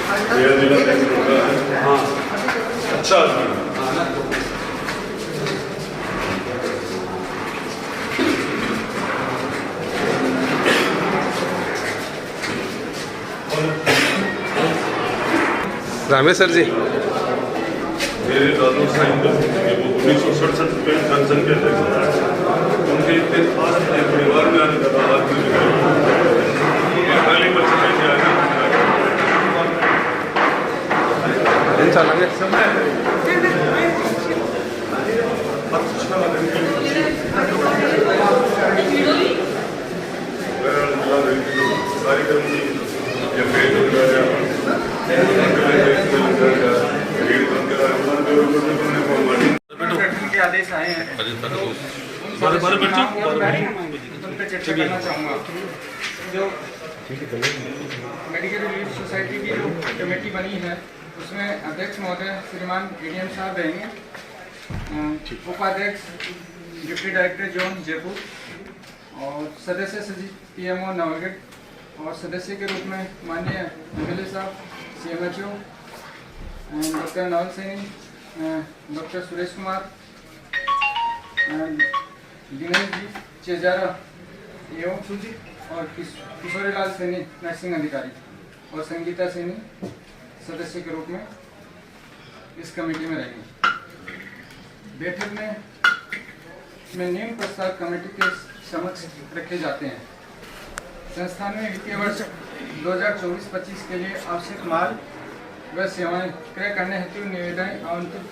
हाँ अच्छा रामेश्वर जी मेरे दादू साहब 1967 में जनसंख्या थे उनके इतने खास परिवार में आने का आदमी पहली बच्चे कैसे आए कार्यक्रम के आदेश आए हैं उनका चर्चा करना चाहूँगा। जो मेडिकल रिलीफ सोसाइटी की जो कमेटी बनी है उसमें अध्यक्ष महोदय श्रीमान एडीएम साहब रहेंगे, उपाध्यक्ष डिप्टी डायरेक्टर जोन जयपुर और सदस्य सचिव पीएमओ नवलगढ़ और सदस्य के रूप में माननीय एमएलए साहब CMHO doctor Naval Saini, doctor Suresh Kumar, Dinesh ji Chejara एवं सूजी और किशोरीलाल सैनी नर्सिंग अधिकारी और संगीता सैनी सदस्य के रूप में इस कमेटी में रहेंगे। बैठक में निम्न प्रस्ताव कमेटी के समक्ष रखे जाते हैं। संस्थान में वित्तीय वर्ष 2024-25 के लिए आवश्यक माल व सेवाएं क्रय करने हेतु निविदाएं आवंटित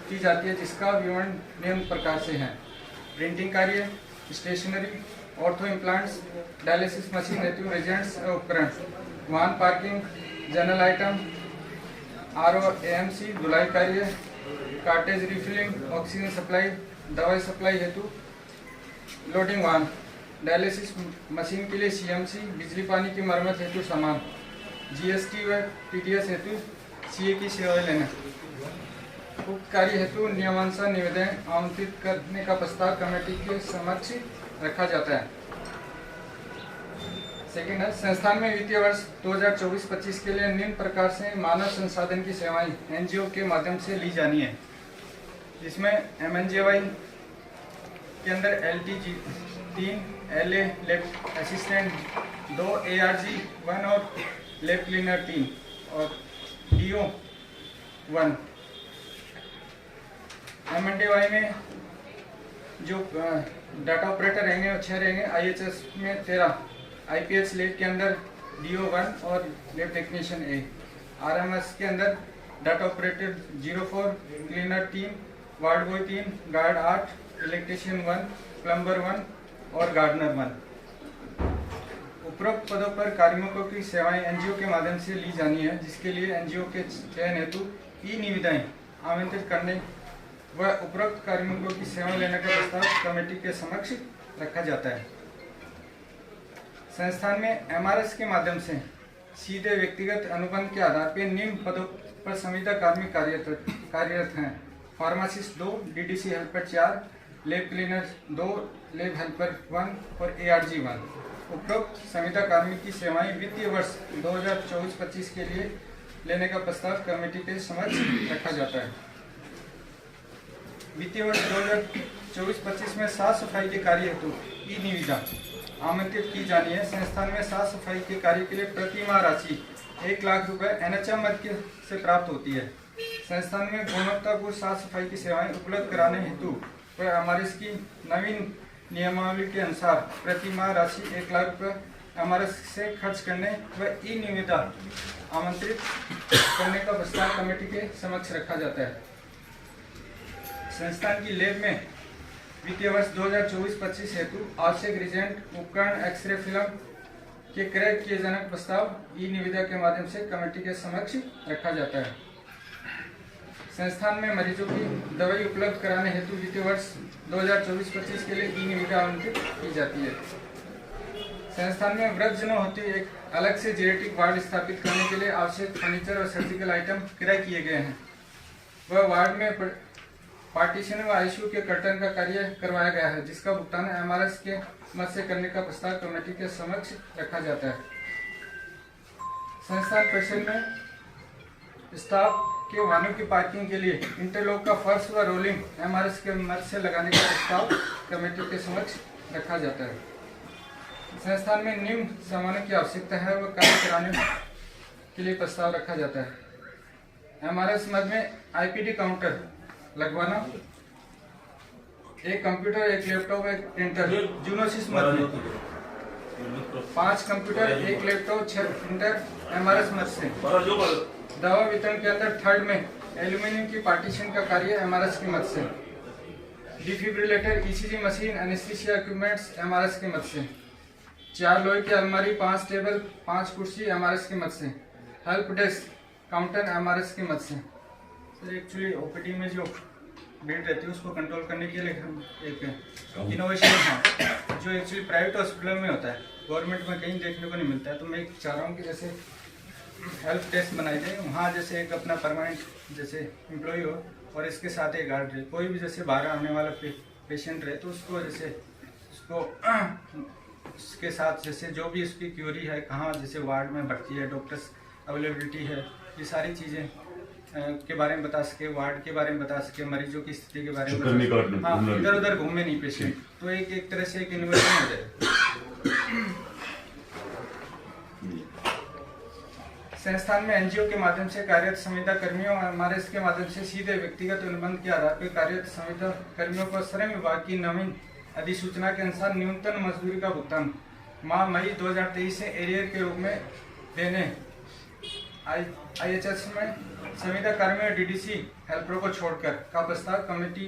की जाती है, जिसका विवरण निम्न प्रकार से है। प्रिंटिंग कार्य, stationery, ortho implants, dialysis machine हेतु रेजेंट्स उपकरण, वाहन parking, general item, RO AMC, धुलाई कार्य, कार्टेज रिफिलिंग, ऑक्सीजन सप्लाई, दवाई सप्लाई हेतु लोडिंग वाहन, डायलिसिस मशीन के लिए सीएमसी, बिजली पानी की मरम्मत हेतु सामान, जीएसटी व टीडीएस हेतु सीए की सेवाएं लेना। उक्त कार्य हेतु नियमानुसार निवेदन आवंटित करने का प्रस्ताव कमेटी के समक्ष रखा जाता है। सेकेंड है, संस्थान में वित्तीय वर्ष 2024-25 के लिए निम्न प्रकार से मानव संसाधन की सेवाएं एनजीओ के माध्यम से ली जानी है, जिसमें एमएनजेवाई के अंदर LTG 3, LA lab assistant 2, ARG 1 और लैब क्लीनर 3 और डीओ 1। एमएनजेवाई में जो डाटा ऑपरेटर रहेंगे वो 6 रहेंगे, आईएचएस में 13, आईपीएच लैब के अंदर डीओ 1 और लैब टेक्नीशियन ए, आरएमएस के अंदर data operator 04, cleaner 3, ward boy 3, guard 8, electrician 1, plumber 1 और गार्डनर 1। उपरोक्त पदों पर कार्मिकों की सेवाएं एनजीओ के माध्यम से ली जानी है, जिसके लिए एनजीओ के चयन हेतु ई निविदाएं आमंत्रित करने व उपरोक्त कार्मिकों की सेवा लेने का प्रस्ताव कमेटी के समक्ष रखा जाता है। संस्थान में एमआरएस के माध्यम से सीधे व्यक्तिगत अनुबंध के आधार पर निम्न पदों पर संविदा कार्मिक कार्यरत हैं। Pharmacist 2, DDC helper 4, lab cleaner 2, lab helper 1 और एआरजी 1। उपरोक्त संविदा कार्मिक की सेवाएं वित्तीय वर्ष 2024-25 के लिए लेने का प्रस्ताव कमेटी के समक्ष रखा जाता है। वित्तीय वर्ष 2024-25 में साफ सफाई के कार्य हेतु ई निविदा आमंत्रित की जानी है। संस्थान में साफ सफाई के कार्य के लिए प्रति माह राशि 1 लाख रुपए एनएचएम मद से प्राप्त होती है। संस्थान में गुणवत्तापूर्ण साफ सफाई की सेवाएं उपलब्ध कराने हेतु व एमआरएस की नवीन नियमावली के अनुसार प्रति माह राशि 1 लाख रुपए एमआरएस से खर्च करने व ई निविदा आमंत्रित करने का प्रस्ताव कमेटी के समक्ष रखा जाता है। संस्थान की लैब में वित्तीय वर्ष 2024-25 हेतु आवश्यक रिजेंट उपकरण, एक्सरे फिल्म के क्रय किए जाने का प्रस्ताव ई निविदा के माध्यम से कमेटी के समक्ष रखा जाता है। संस्थान में मरीजों की दवाई उपलब्ध कराने हेतु वित्तीय वर्ष 2024-25 के लिए ई निविदा आवंटित की जाती है। संस्थान में वृद्धजनों हेतु एक अलग से जेनेटिक वार्ड स्थापित करने के लिए आवश्यक फर्नीचर और सर्जिकल आइटम क्रय किए गए हैं। वह वार्ड में पार्टीशन व आईसीयू के कर्टन का कार्य करवाया गया है, जिसका भुगतान एमआरएस के मद से करने का प्रस्ताव कमेटी के समक्ष रखा जाता है। संस्थान परिसर में स्टाफ के वाहनों की पार्किंग के लिए इंटरलॉक का फर्श व रोलिंग एमआरएस के मदद से लगाने का प्रस्ताव कमेटी के समक्ष रखा जाता है। संस्थान में निम्न सामानों की आवश्यकता है वह कार्य कराने के लिए प्रस्ताव रखा जाता है। एमआरएस मद में आईपीडी काउंटर लगवाना, एक कंप्यूटर, एक लैपटॉप, एक प्रिंटर। जूनोसिस मद में 5 कंप्यूटर, एक लैपटॉप, 6 प्रिंटर एमआरएस मद से। दवा वितरण के अंदर थर्ड में एल्यूमिनियम की पार्टीशन का कार्य एमआरएस की मद से। Defibrillator, ECG machine, anaesthesia equipments MRS की मद से। 4 लोहे की अलमारी, 5 टेबल, 5 कुर्सी एमआरएस की मद से। हेल्प डेस्क काउंटर एमआरएस की मद से। सर एक्चुअली ओपीडी में जो भीड़ रहती है उसको कंट्रोल करने के लिए हम एक इनोवेशन है जो एक्चुअली प्राइवेट हॉस्पिटल में होता है, गवर्नमेंट में कहीं देखने को नहीं मिलता है। तो मैं चाह रहा हूँ कि जैसे हेल्प डेस्क बनाई जाए, वहाँ जैसे एक अपना परमानेंट जैसे एम्प्लॉय हो और इसके साथ एक गार्ड रहे। कोई भी जैसे बाहर आने वाला पेशेंट रहे तो उसको जैसे उसको उसके साथ जैसे जो भी उसकी क्यूरी है, कहाँ जैसे वार्ड में भर्ती है, डॉक्टर्स अवेलेबिलिटी है, ये सारी चीज़ें के बारे में बता सके, वार्ड के बारे में बता सके, मरीजों की स्थिति के बारे में बता सके। हाँ, इधर उधर घूमे नहीं पेशेंट, तो एक तरह से एक इन्वेस्टमेंट हो जाए। संस्थान में एनजीओ के माध्यम से कार्यरत संविदा कर्मियों और एमआरएस के माध्यम से सीधे व्यक्तिगत अनुबंध के आधार पर कार्यरत संविदा कर्मियों को श्रम विभाग की नवीन अधिसूचना के अनुसार न्यूनतम मजदूरी का भुगतान माह मई 2023 से एरियर के रूप में देने आईएचएस में संविदा कर्मियों और डीडीसी हेल्परों को छोड़कर का प्रस्ताव कमेटी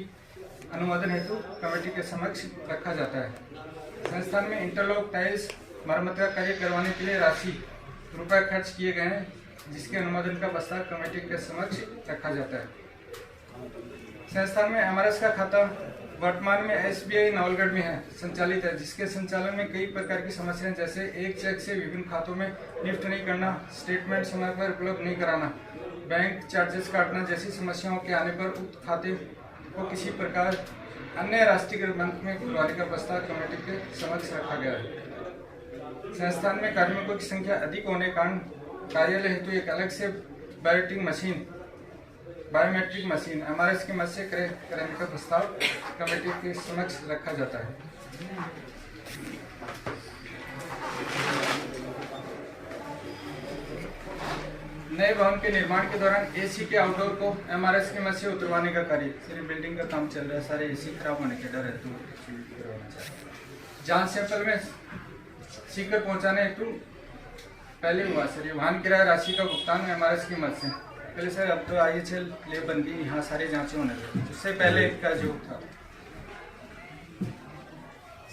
अनुमोदन हेतु कमेटी के समक्ष रखा जाता है। संस्थान में इंटरलॉक, टाइल्स मरम्मत का कार्य करवाने के लिए राशि रुपए खर्च किए गए हैं, जिसके अनुमोदन का प्रस्ताव कमेटी के समक्ष रखा जाता है। संस्थान में एमआरएस का खाता वर्तमान में एसबीआई नवलगढ़ में है संचालित है, जिसके संचालन में कई प्रकार की समस्याएं जैसे एक चेक से विभिन्न खातों में निफ्ट नहीं करना, स्टेटमेंट समय पर उपलब्ध नहीं कराना, बैंक चार्जेस काटना जैसी समस्याओं के आने पर उक्त खाते को किसी प्रकार अन्य राष्ट्रीय बैंक में खुलवाने का प्रस्ताव कमेटी के समक्ष रखा गया है। संस्थान में कार्मिकों की संख्या अधिक होने के कारण कार्यालय हेतु एक अलग से बायोमेट्रिक मशीन एमआरएस की मदद से कराने का प्रस्ताव कमेटी के समक्ष रखा जाता है। नए भवन के निर्माण के दौरान एसी के आउटडोर को एमआरएस की मदद से उतरवाने का कार्य, सारी बिल्डिंग का काम चल रहा है, सारे एसी खराब होने के डर है तो जांच सैंपल में सीकर पहुंचाने हेतु पहले हुआ सर ये वाहन किराया राशि का भुगतान एमआरएस की मदद से। पहले सर अब तो आईएचएल ले बंदी, यहाँ सारे जांचें होने लगे, उससे पहले का जो था।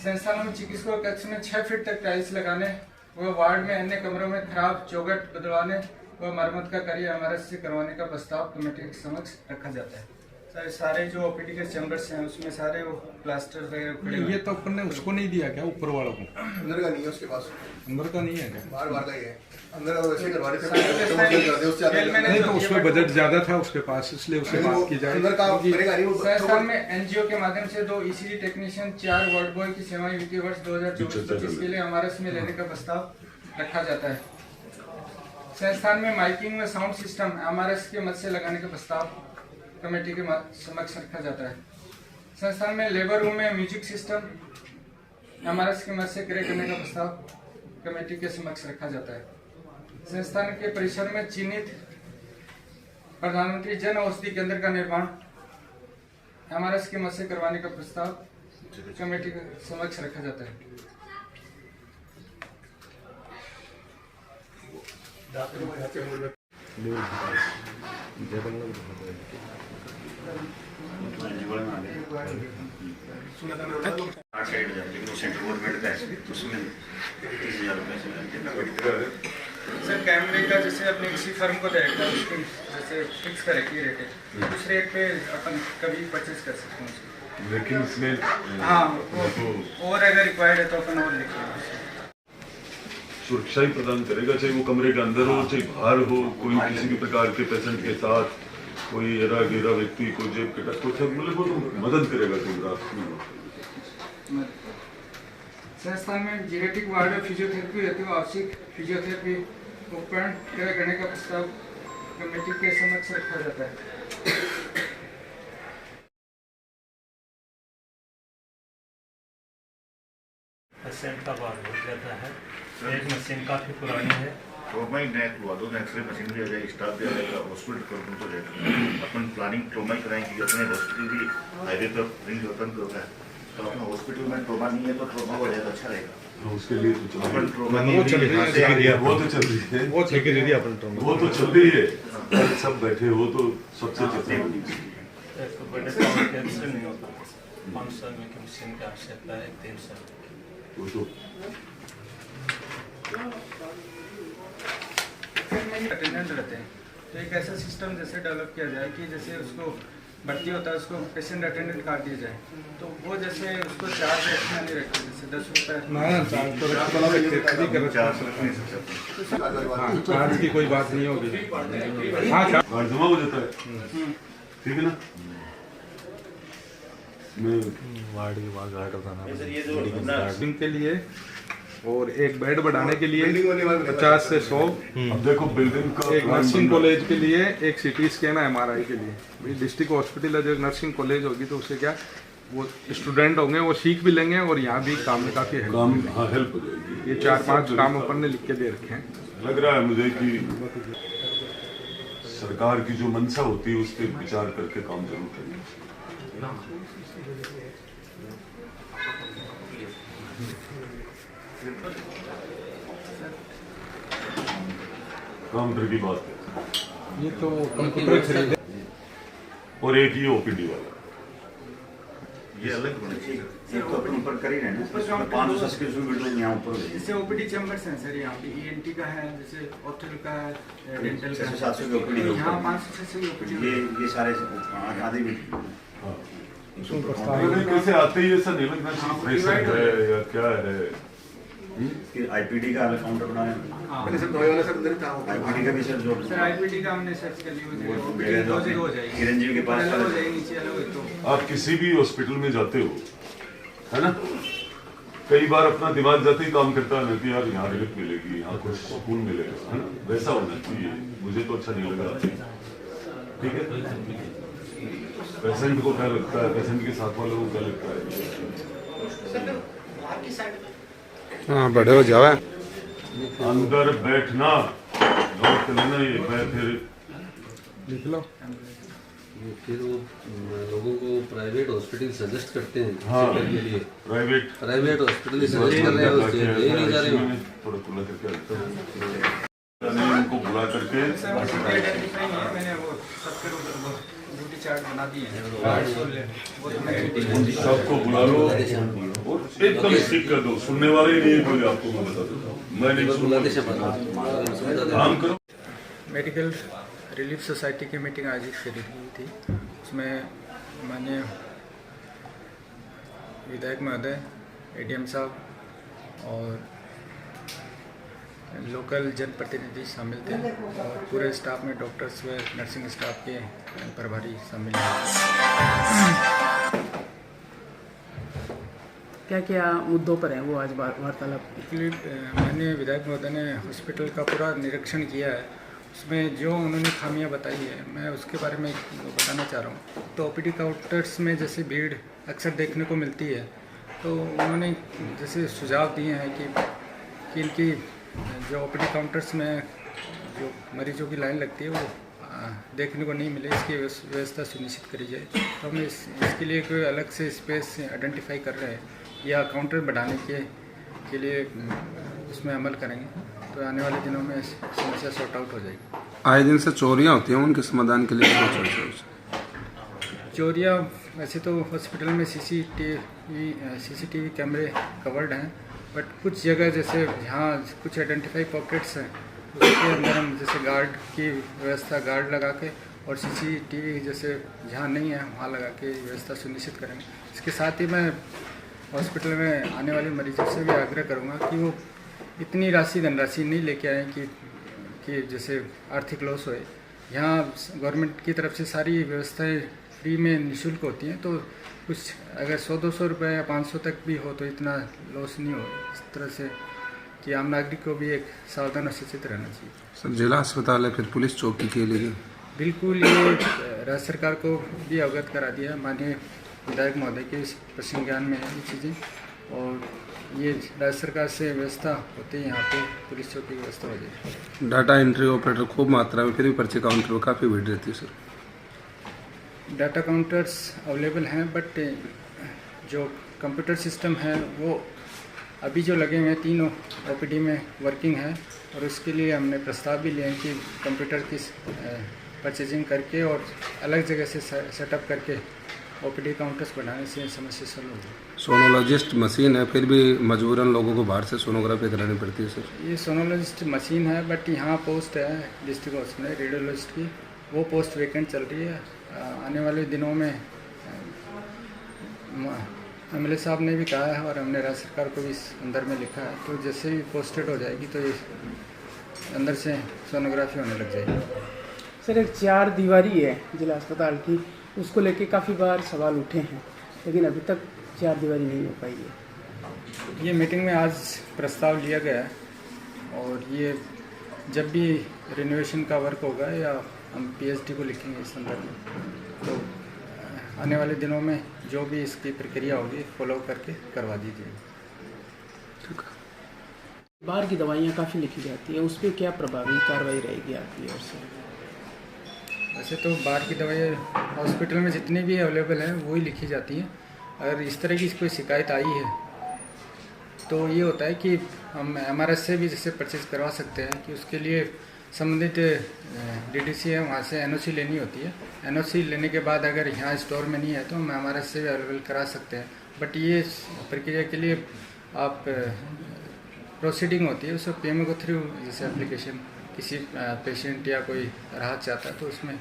संस्थानों में चिकित्सकों कक्ष में 6 फीट तक टाइल्स लगाने व वार्ड में अन्य कमरों में खराब चौखट बदलवाने व मरम्मत का कार्य एमआरएस से करवाने का प्रस्ताव कमेटी के समक्ष रखा जाता है। सर सारे जो ओपीडी के चैम्बर्स हैं उसमें सारे वो प्लास्टर वगैरह ये तो अपन ने उसको नहीं दिया क्या, ऊपर वालों को? अंदर का नहीं है उसके पास, अंदर का नहीं है क्या? बाहर का ही है। अंदर वैसे करवा रहे थे, नहीं तो उसमें बजट ज्यादा था उसके पास, इसलिए उससे बात की जाए। अंदर का करेगा नहीं वो। संस्थान में एनजीओ के माध्यम से 2 ईसीजी टेक्नीशियन, 4 वार्ड बॉय की सेवाएं वित्तीय वर्ष 2024-25 के लिए एमआरएस में लेने का प्रस्ताव रखा जाता है। संस्थान में माइकिंग व साउंड सिस्टम एमआरएस के मदद से लगाने का प्रस्ताव कमेटी के समक्ष रखा जाता है। संस्थान में लेबर रूम में म्यूजिक सिस्टम एमआरएस की मदद से क्रय करने का प्रस्ताव कमेटी के समक्ष रखा जाता है। संस्थान के परिसर में चिन्हित प्रधानमंत्री जन औषधि केंद्र का निर्माण एमआरएस की मदद से करवाने का प्रस्ताव कमेटी के समक्ष रखा जाता है। सेंट्रल गवर्नमेंट का है उसमें 30,000 रुपये सर कैमरे का जैसे अपने किसी फर्म को देगा उसकी जैसे फिक्स करेगी रेट है, उस रेट पे अपन कभी परचेज कर सकते हैं उसको। लेकिन इसमें हाँ और अगर रिक्वायर्ड है तो अपन और लिख लेंगे। सुरक्षा ही प्रदान करेगा, चाहे वो कमरे के अंदर हो चाहे बाहर हो, कोई किसी भी प्रकार के पेशेंट के साथ कोई एरा गेरा व्यक्ति कोई जेब के टच को मतलब वो तो मदद करेगा। संस्थान में जेनेटिक वार्ड और फिजियोथेरेपी हेतु आवश्यक फिजियोथेरेपी उपकरण क्रय करने का प्रस्ताव कमेटी के समक्ष रखा जाता है। पेशेंट का बात हो जाता है। एक मशीन काफ़ी पुरानी है। ट्रोमा ही नया खुलवा दो, एक्सरे मशीन भी आ जाएगी, स्टाफ भी आ जाएगा, हॉस्पिटल कंट्रोल हो जाएगा। अपन प्लानिंग ट्रोमा ही कराएंगे, अपने हॉस्पिटल भी हाईवे पर रिंग ओपन कर रहा है, तो अपना हॉस्पिटल में ट्रोमा नहीं है तो ट्रोमा हो जाएगा, अच्छा रहेगा। उसके लिए तो चल अपन ट्रोमा वो चल रही है, वो तो चल रही है, वो लेके दे दिया अपन ट्रोमा। वो तो चल रही है, सब बैठे, वो तो सबसे चल रही है। एक तो बड़े पावर कैंसर नहीं होता। 500 में की मशीन की आवश्यकता है, 300। वो तो अटेंडेंट रहते हैं, तो एक ऐसा सिस्टम जैसे डेवलप किया जाए कि जैसे उसको भर्ती होता है उसको पेशेंट अटेंडेंट काट दिया जाए, तो वो जैसे उसको चार्ज एक्स्ट्रा नहीं रखते, जैसे 10 रुपये। ना चार्ज तो रखने वाला व्यक्ति खुद ही कर चार सौ नहीं सकते। हाँ, चार्ज की कोई बात नहीं होगी। हाँ कार्ड जमा हो जाता है, ठीक है ना। मैं सर ये जो अपना चार्जिंग के लिए और एक बेड बढ़ाने के लिए 50 से 100, अब देखो बिल्डिंग का एक नर्सिंग कॉलेज के लिए, एक सिटी स्कैन है MRI के लिए। भाई डिस्ट्रिक्ट हॉस्पिटल है, जो नर्सिंग कॉलेज होगी तो उससे क्या वो स्टूडेंट होंगे, वो सीख भी लेंगे और यहाँ भी काम में काफ़ी हेल्प। काम हाँ हेल्प हो जाएगी। ये 4-5 काम अपन ने लिख के दे रखे हैं। लग रहा है मुझे कि सरकार की जो मंशा होती है उस पर विचार करके काम जरूर करेंगे। काउंटर की बात है, ये तो कंप्यूटर खरीदे और एक ही ओपीडी वाला। ये अलग होना चाहिए। एक तो अपन ऊपर कर ही रहे हैं ना, 500 सब्सक्रिप्शन बिल्डिंग यहाँ ऊपर हो जाएगी। जैसे ओपीडी चैम्बर्स हैं सर, यहाँ पे ENT का है, जैसे ऑर्थो का है, डेंटल का है। 700 की OPD है। यहाँ 500 से OPD ये सारे आधे भी कैसे आते ही ऐसा नहीं लगना चाहिए प्रेशर है या क्या है। आईपीडी का अलग काउंटर बनाना है। पहले सर दवाई वाला सर अंदर था, आईपीडी का भी सर जो सर IPD का हमने सर्च कर लिया, वो OPD दो जगह हो जाएगी, चिरंजीवी के पास अलग हो जाएगी, नीचे अलग हो तो। आप किसी भी हॉस्पिटल में जाते हो, है ना, कई बार अपना दिमाग जाते ही काम करता है ना कि यार यहाँ रिलीफ मिलेगी, यहाँ कुछ सुकून मिलेगा, है ना, वैसा होना चाहिए। मुझे तो अच्छा नहीं लगा, ठीक है। पेशेंट को क्या लगता है, पेशेंट के साथ वालों को क्या लगता है। हाँ बड़े हो जावे अंदर बैठना, नोट कर लेना, ये मैं फिर लिख लो। फिर वो लोगों को प्राइवेट हॉस्पिटल सजेस्ट करते हैं हाँ, के लिए। प्राइवेट हॉस्पिटल सजेस्ट कर रहे हैं, उससे ले नहीं जा रहे हो। थोड़ा खुला करके उनको बुला करके मैंने वो सबके ड्यूटी चार्ट बना दिए हैं, सबको बुला लो और एकदम स्टिक कर दो। सुनने वाले ही नहीं बोले, आपको मैं बता देता हूँ, मैं नहीं सुनूंगा। काम करो। मेडिकल रिलीफ सोसाइटी की मीटिंग आयोजित करी गई थी, उसमें माननीय विधायक महोदय, ADM साहब और लोकल जनप्रतिनिधि शामिल थे और पूरे स्टाफ में डॉक्टर्स व नर्सिंग स्टाफ के प्रभारी शामिल हैं। क्या क्या मुद्दों पर है वो आज वार्तालाप? एक्चुअली माननीय विधायक महोदय ने हॉस्पिटल का पूरा निरीक्षण किया है, उसमें जो उन्होंने खामियां बताई है मैं उसके बारे में बताना चाह रहा हूँ। तो OPD काउंटर्स में जैसे भीड़ अक्सर देखने को मिलती है, तो उन्होंने जैसे सुझाव दिए हैं कि इनकी जो OPD काउंटर्स में जो मरीजों की लाइन लगती है वो देखने को नहीं मिले, इसकी व्यवस्था सुनिश्चित करी जाए। तो हम इसके लिए कोई अलग से स्पेस आइडेंटिफाई कर रहे हैं या काउंटर बढ़ाने के लिए उसमें अमल करेंगे, तो आने वाले दिनों में समस्या सॉर्ट आउट हो जाएगी। आए दिन से चोरियां होती हैं, उनके समाधान के लिए क्या चर्चा? चोरियाँ वैसे तो हॉस्पिटल में CCTV कैमरे कवर्ड हैं, बट कुछ जगह जैसे जहाँ कुछ आइडेंटिफाई पॉकेट्स हैं उसके अंदर हम जैसे गार्ड की व्यवस्था, गार्ड लगा के और CCTV जैसे जहाँ नहीं है वहाँ लगा के व्यवस्था सुनिश्चित करेंगे। इसके साथ ही मैं हॉस्पिटल में आने वाले मरीजों से भी आग्रह करूँगा कि वो इतनी धनराशि नहीं लेके आए कि जैसे आर्थिक लॉस होए। यहाँ गवर्नमेंट की तरफ से सारी व्यवस्थाएं फ्री में निःशुल्क होती हैं, तो कुछ अगर 100-200 रुपये या 500 तक भी हो तो इतना लॉस नहीं हो। इस तरह से कि आम नागरिक को भी एक सावधान और सचेत रहना चाहिए। सर जिला अस्पताल है, फिर पुलिस चौकी के लिए बिल्कुल ये राज्य सरकार को भी अवगत करा दिया, माननीय विधायक महोदय के प्रश्न ज्ञान में है ये चीज़ें, और ये राज्य सरकार से व्यवस्था होती है, यहाँ पे पुलिस चौकी की व्यवस्था हो जाएगी। डाटा एंट्री ऑपरेटर खूब मात्रा में, फिर भी पर्चे काउंटर पर काफ़ी भीड़ रहती है सर। डाटा काउंटर्स अवेलेबल हैं, बट जो कंप्यूटर सिस्टम है वो अभी जो लगे हुए हैं 3 OPD में वर्किंग है, और उसके लिए हमने प्रस्ताव भी लिए हैं कि कंप्यूटर की परचेजिंग करके और अलग जगह से सेटअप करके OPD काउंटर्स बनाने से समस्या सॉल्व होगी। सोनोलॉजिस्ट मशीन है, फिर भी मजबूरन लोगों को बाहर से सोनोग्राफी करानी पड़ती है सर। ये सोनोलॉजिस्ट मशीन है, बट यहाँ पोस्ट है डिस्ट्रिक्ट हॉस्पिटल रेडियोलॉजिस्ट की, वो पोस्ट वैकेंट चल रही है। आने वाले दिनों में MLA साहब ने भी कहा है और हमने राज्य सरकार को भी इस अंदर में लिखा है, तो जैसे ही पोस्टेड हो जाएगी तो ये अंदर से सोनोग्राफी होने लग जाएगी। सर एक 4 दीवारी है जिला अस्पताल की, उसको लेके काफ़ी बार सवाल उठे हैं, लेकिन अभी तक 4 दीवारी नहीं हो पाई है। ये मीटिंग में आज प्रस्ताव लिया गया है, और ये जब भी रिनोवेशन का वर्क होगा या हम PhD को लिखेंगे इस संदर्भ में, तो आने वाले दिनों में जो भी इसकी प्रक्रिया होगी फॉलो करके करवा दीजिए। बाहर की दवाइयाँ काफ़ी लिखी जाती है, उस पर क्या प्रभावी कार्रवाई रहेगी आपकी ओर से? वैसे तो बाहर की दवाइयाँ हॉस्पिटल में जितनी भी अवेलेबल है वही लिखी जाती है। अगर इस तरह की कोई शिकायत आई है तो ये होता है कि हम MRS से भी जैसे परचेज करवा सकते हैं, कि उसके लिए संबंधित DDC है, वहाँ से NOC लेनी होती है। NOC लेने के बाद अगर यहाँ स्टोर में नहीं है तो हम MRS से भी अवेलेबल करा सकते हैं, बट ये प्रक्रिया के लिए आप प्रोसीडिंग होती है, उसको PMO को थ्रू जैसे एप्लीकेशन किसी पेशेंट या कोई राहत चाहता है तो उसमें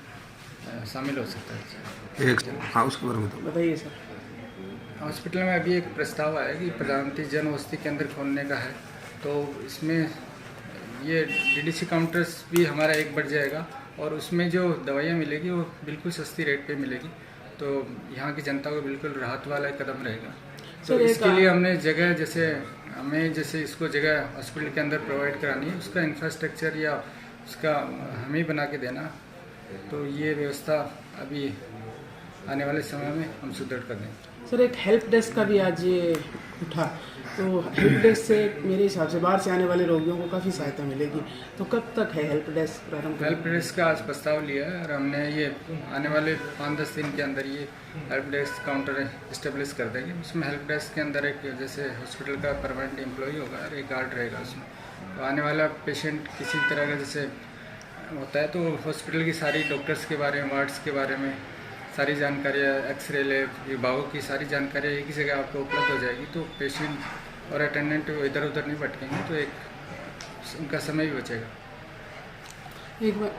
शामिल हो सकता है। एक हाँ उसके बारे में तो बताइए सर। हॉस्पिटल में अभी एक प्रस्ताव आया कि प्रधानमंत्री जन औषधि केंद्र खोलने का है, तो इसमें ये DDC काउंटर्स भी हमारा एक बढ़ जाएगा, और उसमें जो दवाइयाँ मिलेगी वो बिल्कुल सस्ती रेट पे मिलेगी, तो यहाँ की जनता को बिल्कुल राहत वाला एक कदम रहेगा। तो इसके लिए हमने जगह जैसे इसको जगह हॉस्पिटल के अंदर प्रोवाइड करानी है, उसका इंफ्रास्ट्रक्चर या उसका हम ही बना के देना, तो ये व्यवस्था अभी आने वाले समय में हम सुदृढ़ कर देंगे। सर एक हेल्प डेस्क का भी आज ये उठा, तो हेल्प डेस्क से मेरे हिसाब से बाहर से आने वाले रोगियों को काफ़ी सहायता मिलेगी, तो कब तक है हेल्प डेस्क प्रारंभ? हेल्प डेस्क का आज प्रस्ताव लिया है, और हमने ये आने वाले 5-10 दिन के अंदर ये हेल्प डेस्क काउंटर इस्टेब्लिश कर देंगे। उसमें हेल्प डेस्क के अंदर एक जैसे हॉस्पिटल का परमानेंट एम्प्लॉई होगा और एक गार्ड रहेगा उसमें, तो आने वाला पेशेंट किसी तरह का जैसे होता है तो हॉस्पिटल की सारी डॉक्टर्स के बारे में, वार्ड्स के बारे में सारी जानकारियाँ, एक्सरे लैब विभागों की सारी जानकारियाँ एक ही जगह आपको उपलब्ध हो जाएगी, तो पेशेंट और अटेंडेंट इधर उधर नहीं भटकेंगे, तो एक उनका समय भी बचेगा। एक बार